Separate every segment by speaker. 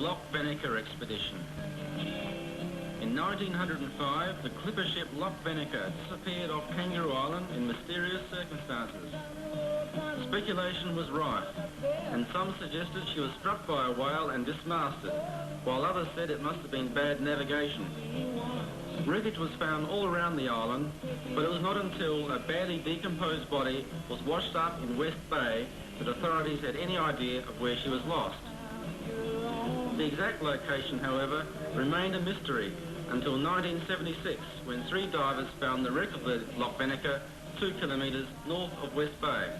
Speaker 1: Loch Vennachar expedition. In 1905, the clipper ship Loch Vennachar disappeared off Kangaroo Island in mysterious circumstances. Speculation was rife, and some suggested she was struck by a whale and dismasted, while others said it must have been bad navigation. Wreckage was found all around the island, but it was not until a badly decomposed body was washed up in West Bay that authorities had any idea of where she was lost. The exact location, however, remained a mystery until 1976, when 3 divers found the wreck of the Loch Vennachar 2 kilometres north of West Bay.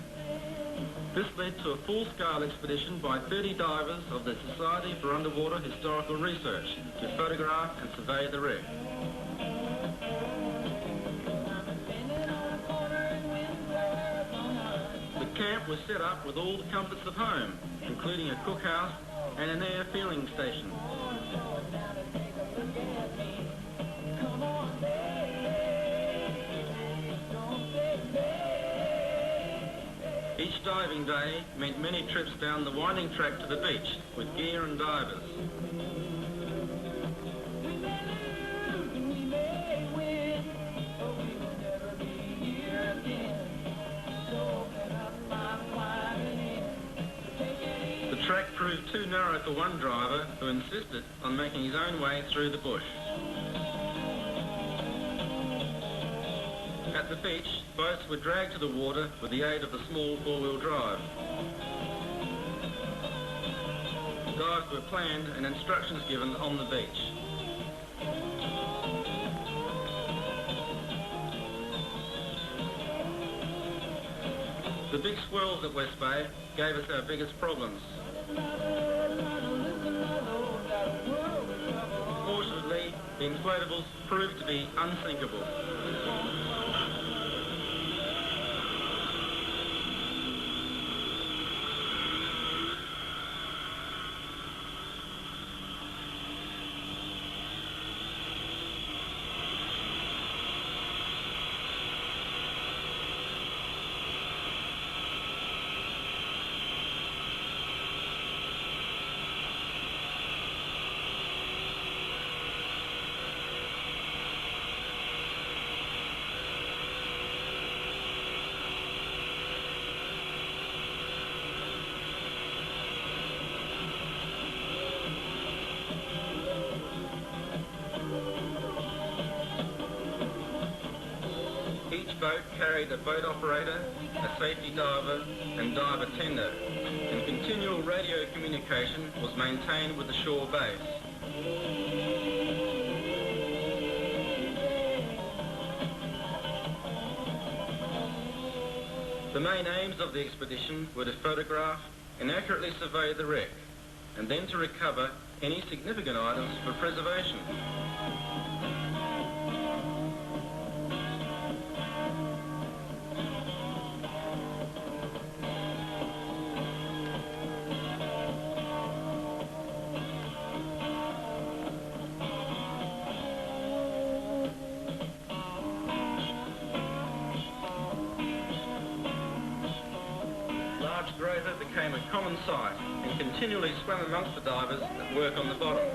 Speaker 1: This led to a full-scale expedition by 30 divers of the Society for Underwater Historical Research to photograph and survey the wreck. The camp was set up with all the comforts of home, including a cookhouse and an air fueling station. Each diving day meant many trips down the winding track to the beach with gear and divers. The track proved too narrow for one driver, who insisted on making his own way through the bush. At the beach, boats were dragged to the water with the aid of the small 4-wheel drive. Dives were planned and instructions given on the beach. The big swells at West Bay gave us our biggest problems. Fortunately, the inflatables proved to be unsinkable. Each boat carried a boat operator, a safety diver and diver tender, and continual radio communication was maintained with the shore base. The main aims of the expedition were to photograph and accurately survey the wreck, and then to recover any significant items for preservation. Large grover became a common sight and continually swam amongst the divers that work on the bottom.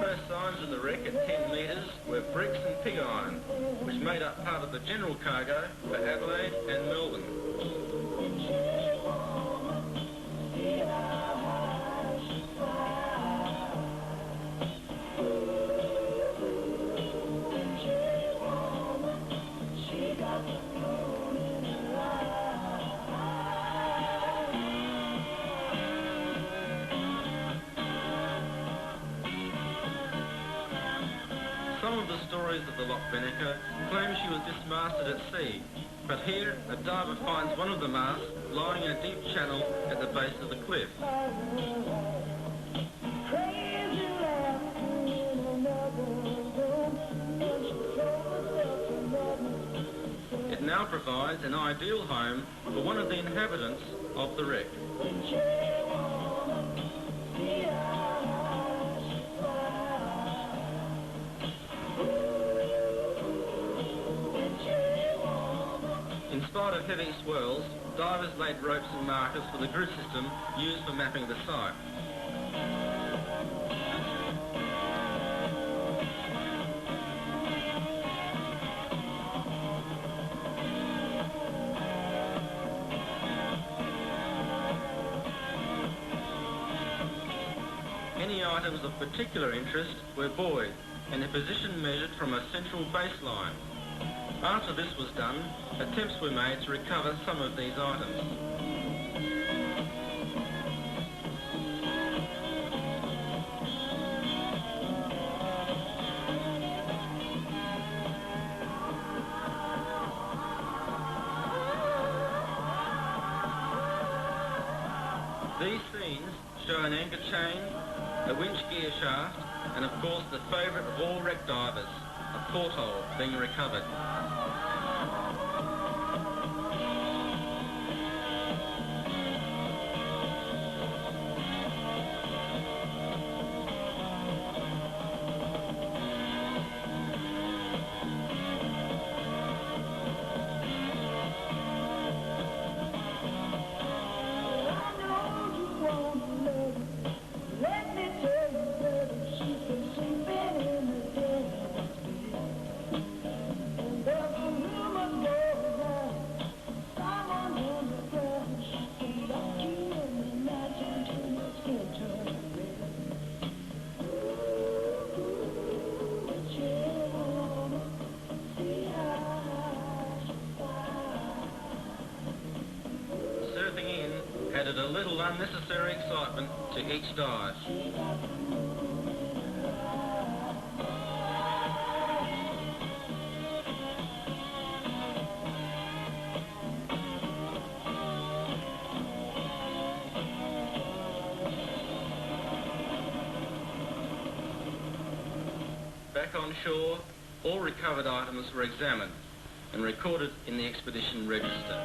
Speaker 1: First signs of the wreck at 10 metres were bricks and pig iron, which made up part of the general cargo for Adelaide and Melbourne. Some of the stories of the Loch Vennachar claim she was dismasted at sea, but here a diver finds one of the masts lying in a deep channel at the base of the cliff. It now provides an ideal home for one of the inhabitants of the wreck. of heavy swirls, divers laid ropes and markers for the grid system used for mapping the site. Any items of particular interest were buoyed and their position measured from a central baseline. After this was done, attempts were made to recover some of these items. These scenes show an anchor chain, a winch gear shaft, and of course the favourite of all wreck divers, a porthole being recovered. Added a little unnecessary excitement to each dive. Back on shore, all recovered items were examined and recorded in the expedition register.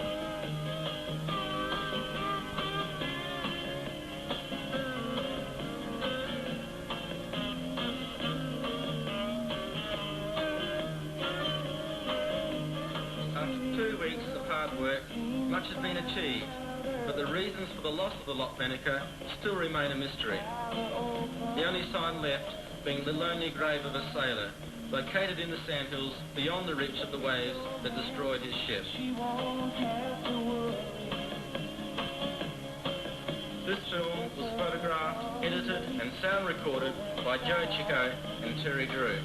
Speaker 1: After 2 weeks of hard work, much has been achieved, but the reasons for the loss of the Loch Vennachar still remain a mystery. The only sign left being the lonely grave of a sailor, located in the sandhills beyond the reach of the waves that destroyed his ship. This film was photographed, edited and sound recorded by Joe Chicco and Terry Drew.